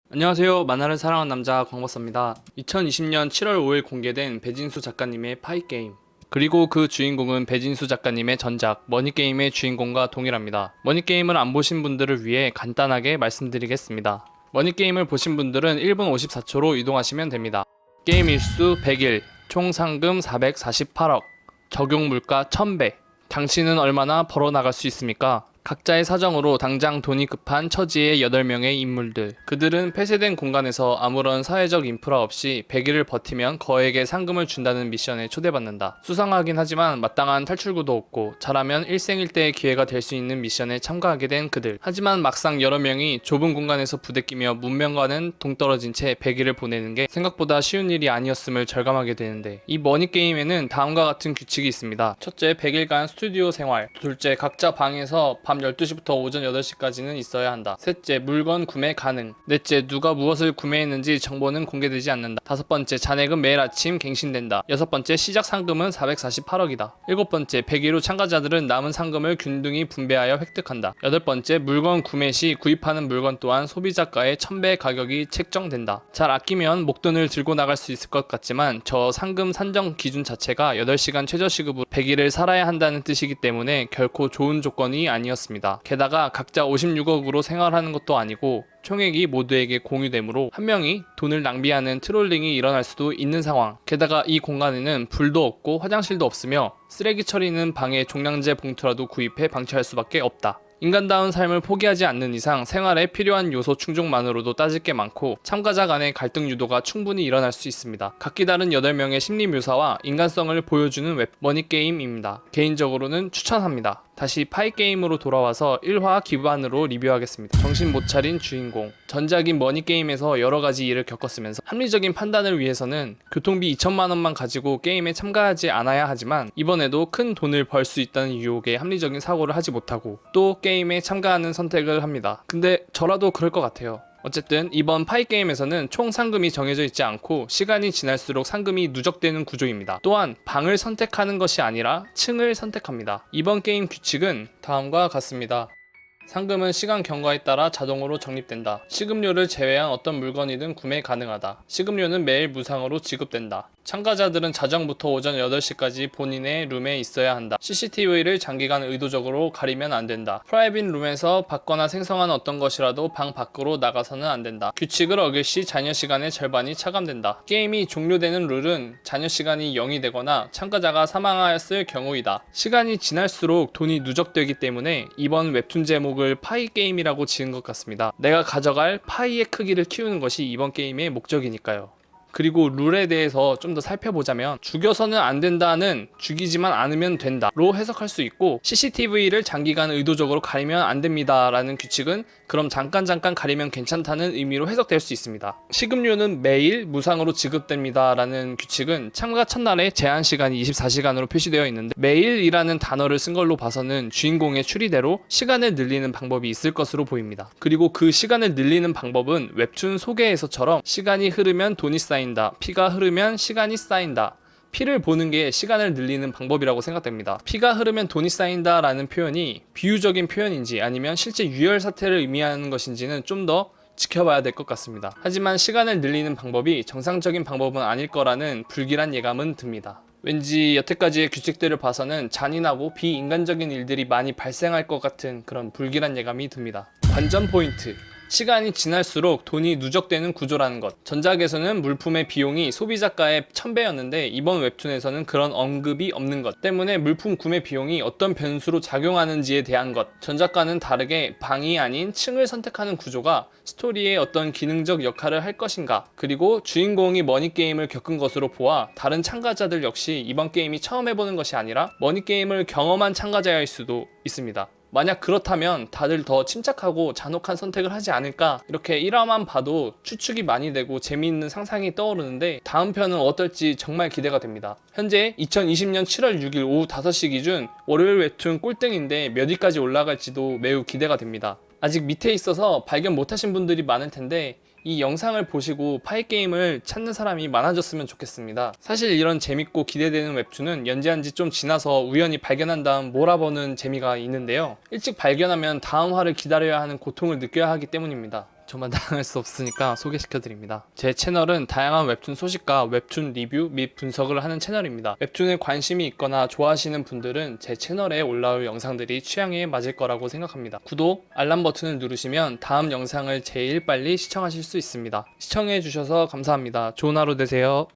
안녕하세요. 만화를 사랑하는 남자 광버서입니다. 2020년 7월 5일 공개된 배진수 작가님의 파이게임, 그리고 그 주인공은 배진수 작가님의 전작 머니게임의 주인공과 동일합니다. 머니게임을 안 보신 분들을 위해 간단하게 말씀드리겠습니다. 머니게임을 보신 분들은 1분 54초로 이동하시면 됩니다. 게임 일수 100일, 총 상금 448억, 적용 물가 1000배. 당신은 얼마나 벌어나갈 수 있습니까? 각자의 사정으로 당장 돈이 급한 처지의 8명의 인물들. 그들은 폐쇄된 공간에서 아무런 사회적 인프라 없이 100일을 버티면 거액의 상금을 준다는 미션에 초대받는다. 수상하긴 하지만 마땅한 탈출구도 없고 잘하면 일생일대의 기회가 될 수 있는 미션에 참가하게 된 그들. 하지만 막상 여러 명이 좁은 공간에서 부대끼며 문명과는 동떨어진 채 100일을 보내는 게 생각보다 쉬운 일이 아니었음을 절감하게 되는데, 이 머니게임에는 다음과 같은 규칙이 있습니다. 첫째, 100일간 스튜디오 생활. 둘째, 각자 방에서 밤 12시부터 오전 8시까지는 있어야 한다. 셋째, 물건 구매 가능. 넷째, 누가 무엇을 구매했는지 정보는 공개되지 않는다. 다섯 번째, 잔액은 매일 아침 갱신된다. 여섯 번째, 시작 상금은 448억이다. 일곱 번째, 100일 후 참가자들은 남은 상금을 균등히 분배하여 획득한다. 여덟 번째, 물건 구매 시 구입하는 물건 또한 소비자가의 1000배 가격이 책정된다. 잘 아끼면 목돈을 들고 나갈 수 있을 것 같지만 저 상금 산정 기준 자체가 8시간 최저시급으로 100일을 살아야 한다는 뜻이기 때문에 결코 좋은 조건이 아니었습니다. 게다가 각자 56억으로 생활하는 것도 아니고 총액이 모두에게 공유되므로 한 명이 돈을 낭비하는 트롤링이 일어날 수도 있는 상황. 게다가 이 공간에는 불도 없고 화장실도 없으며 쓰레기 처리는 방에 종량제 봉투라도 구입해 방치할 수밖에 없다. 인간다운 삶을 포기하지 않는 이상 생활에 필요한 요소 충족만으로도 따질 게 많고 참가자 간의 갈등 유도가 충분히 일어날 수 있습니다. 각기 다른 8명의 심리 묘사와 인간성을 보여주는 웹 머니게임입니다. 개인적으로는 추천합니다. 다시 파이게임으로 돌아와서 1화 기반으로 리뷰하겠습니다. 정신 못 차린 주인공. 전작인 머니게임에서 여러가지 일을 겪었으면서 합리적인 판단을 위해서는 교통비 2천만원만 가지고 게임에 참가하지 않아야 하지만 이번에도 큰 돈을 벌 수 있다는 유혹에 합리적인 사고를 하지 못하고 또 게임에 참가하는 선택을 합니다. 근데 저라도 그럴 것 같아요. 어쨌든 이번 파이게임에서는 총 상금이 정해져 있지 않고 시간이 지날수록 상금이 누적되는 구조입니다. 또한 방을 선택하는 것이 아니라 층을 선택합니다. 이번 게임 규칙은 다음과 같습니다. 상금은 시간 경과에 따라 자동으로 적립된다. 시급료를 제외한 어떤 물건이든 구매 가능하다. 시급료는 매일 무상으로 지급된다. 참가자들은 자정부터 오전 8시까지 본인의 룸에 있어야 한다. CCTV를 장기간 의도적으로 가리면 안 된다. 프라이빗 룸에서 받거나 생성한 어떤 것이라도 방 밖으로 나가서는 안 된다. 규칙을 어길 시 자녀 시간의 절반이 차감된다. 게임이 종료되는 룰은 자녀 시간이 0이 되거나 참가자가 사망하였을 경우이다. 시간이 지날수록 돈이 누적되기 때문에 이번 웹툰 제목을 파이게임이라고 지은 것 같습니다. 내가 가져갈 파이의 크기를 키우는 것이 이번 게임의 목적이니까요. 그리고 룰에 대해서 좀 더 살펴보자면 죽여서는 안 된다는 죽이지만 않으면 된다로 해석할 수 있고, CCTV를 장기간 의도적으로 가리면 안 됩니다 라는 규칙은 그럼 잠깐 가리면 괜찮다는 의미로 해석될 수 있습니다. 시급료는 매일 무상으로 지급됩니다 라는 규칙은 참가 첫날에 제한 시간이 24시간으로 표시되어 있는데 매일이라는 단어를 쓴 걸로 봐서는 주인공의 추리대로 시간을 늘리는 방법이 있을 것으로 보입니다. 그리고 그 시간을 늘리는 방법은 웹툰 소개에서처럼 시간이 흐르면 돈이 쌓인다, 피가 흐르면 시간이 쌓인다, 피를 보는 게 시간을 늘리는 방법이라고 생각됩니다. 피가 흐르면 돈이 쌓인다 라는 표현이 비유적인 표현인지 아니면 실제 유혈 사태를 의미하는 것인지는 좀 더 지켜봐야 될 것 같습니다. 하지만 시간을 늘리는 방법이 정상적인 방법은 아닐 거라는 불길한 예감은 듭니다. 왠지 여태까지의 규칙들을 봐서는 잔인하고 비인간적인 일들이 많이 발생할 것 같은 그런 불길한 예감이 듭니다. 관전 포인트. 시간이 지날수록 돈이 누적되는 구조라는 것. 전작에서는 물품의 비용이 소비자가의 1000배였는데 이번 웹툰에서는 그런 언급이 없는 것 때문에 물품 구매 비용이 어떤 변수로 작용하는지에 대한 것. 전작과는 다르게 방이 아닌 층을 선택하는 구조가 스토리에 어떤 기능적 역할을 할 것인가, 그리고 주인공이 머니게임을 겪은 것으로 보아 다른 참가자들 역시 이번 게임이 처음 해보는 것이 아니라 머니게임을 경험한 참가자일 수도 있습니다. 만약 그렇다면 다들 더 침착하고 잔혹한 선택을 하지 않을까, 이렇게 1화만 봐도 추측이 많이 되고 재미있는 상상이 떠오르는데 다음 편은 어떨지 정말 기대가 됩니다. 현재 2020년 7월 6일 오후 5시 기준 월요일 웹툰 꼴등인데 몇 위까지 올라갈지도 매우 기대가 됩니다. 아직 밑에 있어서 발견 못하신 분들이 많을 텐데 이 영상을 보시고 파이게임을 찾는 사람이 많아졌으면 좋겠습니다. 사실 이런 재밌고 기대되는 웹툰은 연재한 지 좀 지나서 우연히 발견한 다음 몰아보는 재미가 있는데요. 일찍 발견하면 다음 화를 기다려야 하는 고통을 느껴야 하기 때문입니다. 저만 당할 수 없으니까 소개시켜드립니다. 제 채널은 다양한 웹툰 소식과 웹툰 리뷰 및 분석을 하는 채널입니다. 웹툰에 관심이 있거나 좋아하시는 분들은 제 채널에 올라올 영상들이 취향에 맞을 거라고 생각합니다. 구독, 알람 버튼을 누르시면 다음 영상을 제일 빨리 시청하실 수 있습니다. 시청해주셔서 감사합니다. 좋은 하루 되세요.